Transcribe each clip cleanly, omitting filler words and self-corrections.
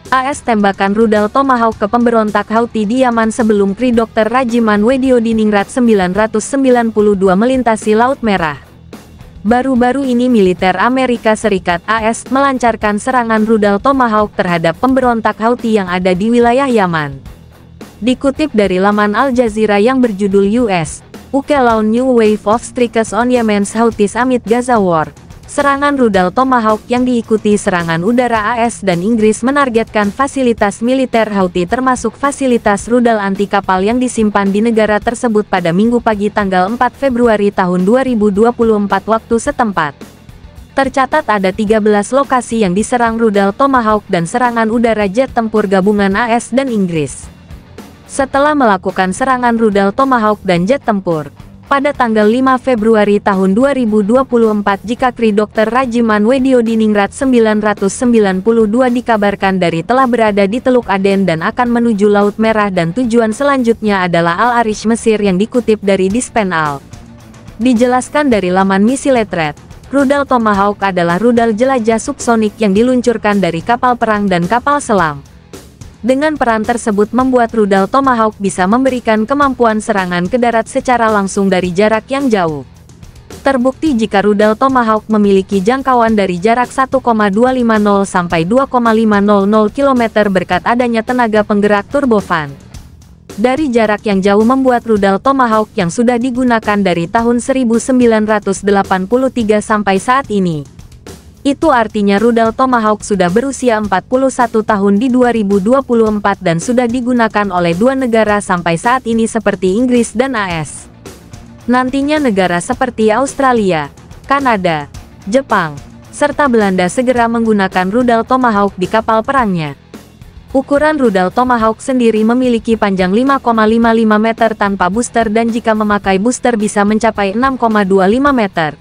AS tembakan rudal Tomahawk ke pemberontak Houthi di Yaman sebelum Kri Dr. Rajiman Wediodiningrat 992 melintasi Laut Merah. Baru-baru ini militer Amerika Serikat AS melancarkan serangan rudal Tomahawk terhadap pemberontak Houthi yang ada di wilayah Yaman. Dikutip dari laman Al Jazeera yang berjudul US, UK Launch New Wave of Strikes on Yemen's Houthis Amid Gaza War. Serangan rudal Tomahawk yang diikuti serangan udara AS dan Inggris menargetkan fasilitas militer Houthi termasuk fasilitas rudal anti kapal yang disimpan di negara tersebut pada Minggu pagi tanggal 4 Februari tahun 2024 waktu setempat. Tercatat ada 13 lokasi yang diserang rudal Tomahawk dan serangan udara jet tempur gabungan AS dan Inggris. Setelah melakukan serangan rudal Tomahawk dan jet tempur pada tanggal 5 Februari tahun 2024 jika Kri Dr. Rajiman Wediodiningrat 992 dikabarkan dari telah berada di Teluk Aden dan akan menuju Laut Merah dan tujuan selanjutnya adalah Al-Arish Mesir yang dikutip dari Dispenal. Dijelaskan dari laman Misiletred, rudal Tomahawk adalah rudal jelajah subsonik yang diluncurkan dari kapal perang dan kapal selam. Dengan peran tersebut membuat rudal Tomahawk bisa memberikan kemampuan serangan ke darat secara langsung dari jarak yang jauh. Terbukti jika rudal Tomahawk memiliki jangkauan dari jarak 1,250 sampai 2,500 km berkat adanya tenaga penggerak turbofan. Dari jarak yang jauh membuat rudal Tomahawk yang sudah digunakan dari tahun 1983 sampai saat ini. Itu artinya rudal Tomahawk sudah berusia 41 tahun di 2024 dan sudah digunakan oleh dua negara sampai saat ini seperti Inggris dan AS. Nantinya negara seperti Australia, Kanada, Jepang, serta Belanda segera menggunakan rudal Tomahawk di kapal perangnya. Ukuran rudal Tomahawk sendiri memiliki panjang 5,55 meter tanpa booster dan jika memakai booster bisa mencapai 6,25 meter.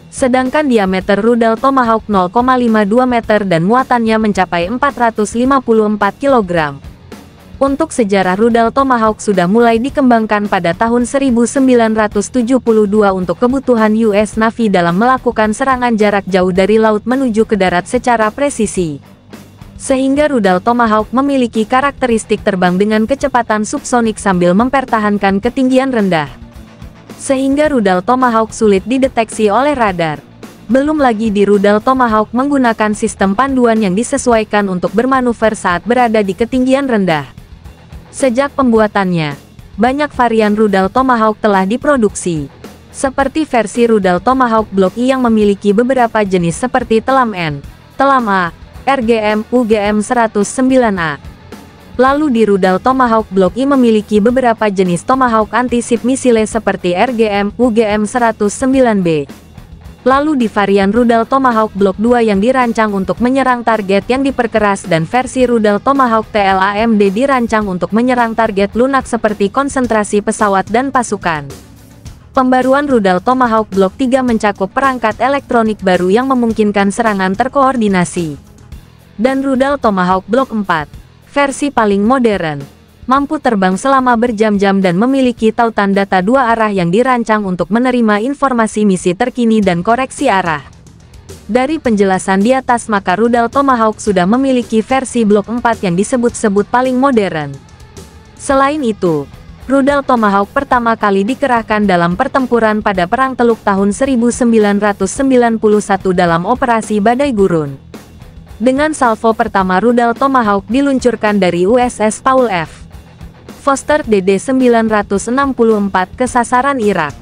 Sedangkan diameter rudal Tomahawk 0,52 meter dan muatannya mencapai 454 kg. Untuk sejarah rudal Tomahawk sudah mulai dikembangkan pada tahun 1972 untuk kebutuhan US Navy dalam melakukan serangan jarak jauh dari laut menuju ke darat secara presisi. Sehingga rudal Tomahawk memiliki karakteristik terbang dengan kecepatan subsonik sambil mempertahankan ketinggian rendah. Sehingga rudal Tomahawk sulit dideteksi oleh radar. Belum lagi di rudal Tomahawk menggunakan sistem panduan yang disesuaikan untuk bermanuver saat berada di ketinggian rendah. Sejak pembuatannya, banyak varian rudal Tomahawk telah diproduksi. Seperti versi rudal Tomahawk Block I yang memiliki beberapa jenis seperti Telam N, Telam A, RGM, UGM-109A. Lalu di rudal Tomahawk Block I memiliki beberapa jenis Tomahawk anti-ship misile seperti RGM, UGM-109B. Lalu di varian rudal Tomahawk Block II yang dirancang untuk menyerang target yang diperkeras dan versi rudal Tomahawk TLAMD dirancang untuk menyerang target lunak seperti konsentrasi pesawat dan pasukan. Pembaruan rudal Tomahawk Block III mencakup perangkat elektronik baru yang memungkinkan serangan terkoordinasi. Dan rudal Tomahawk Block IV, versi paling modern, mampu terbang selama berjam-jam dan memiliki tautan data dua arah yang dirancang untuk menerima informasi misi terkini dan koreksi arah. Dari penjelasan di atas maka rudal Tomahawk sudah memiliki versi Block 4 yang disebut-sebut paling modern. Selain itu, rudal Tomahawk pertama kali dikerahkan dalam pertempuran pada Perang Teluk tahun 1991 dalam Operasi Badai Gurun. Dengan salvo pertama rudal Tomahawk diluncurkan dari USS Paul F. Foster DD-964 ke sasaran Irak.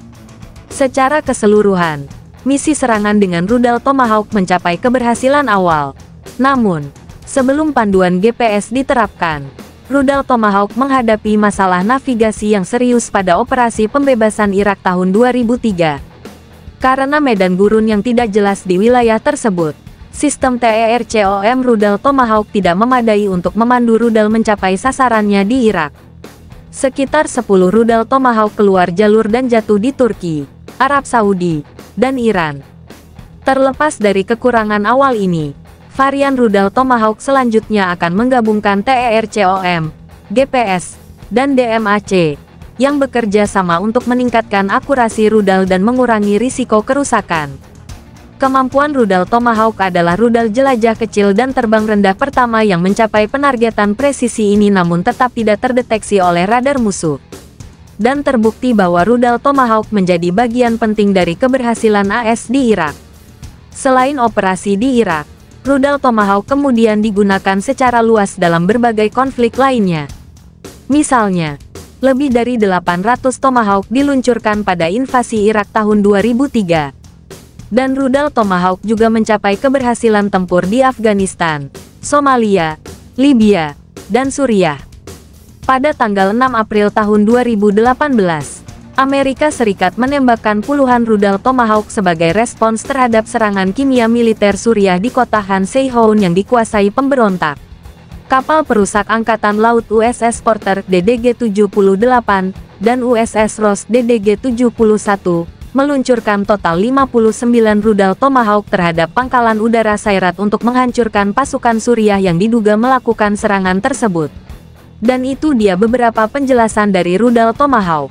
Secara keseluruhan, misi serangan dengan rudal Tomahawk mencapai keberhasilan awal. Namun, sebelum panduan GPS diterapkan, rudal Tomahawk menghadapi masalah navigasi yang serius pada operasi pembebasan Irak tahun 2003. Karena medan gurun yang tidak jelas di wilayah tersebut, sistem TERCOM rudal Tomahawk tidak memadai untuk memandu rudal mencapai sasarannya di Irak. Sekitar 10 rudal Tomahawk keluar jalur dan jatuh di Turki, Arab Saudi, dan Iran. Terlepas dari kekurangan awal ini, varian rudal Tomahawk selanjutnya akan menggabungkan TERCOM, GPS, dan DMAC, yang bekerja sama untuk meningkatkan akurasi rudal dan mengurangi risiko kerusakan. Kemampuan rudal Tomahawk adalah rudal jelajah kecil dan terbang rendah pertama yang mencapai penargetan presisi ini namun tetap tidak terdeteksi oleh radar musuh. Dan terbukti bahwa rudal Tomahawk menjadi bagian penting dari keberhasilan AS di Irak. Selain operasi di Irak, rudal Tomahawk kemudian digunakan secara luas dalam berbagai konflik lainnya. Misalnya, lebih dari 800 Tomahawk diluncurkan pada invasi Irak tahun 2003. Dan rudal Tomahawk juga mencapai keberhasilan tempur di Afghanistan, Somalia, Libya, dan Suriah. Pada tanggal 6 April tahun 2018, Amerika Serikat menembakkan puluhan rudal Tomahawk sebagai respons terhadap serangan kimia militer Suriah di kota Han Seyhoun yang dikuasai pemberontak. Kapal perusak Angkatan Laut USS Porter DDG-78 dan USS Ross DDG-71 meluncurkan total 59 rudal Tomahawk terhadap pangkalan udara Sayrat untuk menghancurkan pasukan Suriah yang diduga melakukan serangan tersebut. Dan itu dia beberapa penjelasan dari rudal Tomahawk.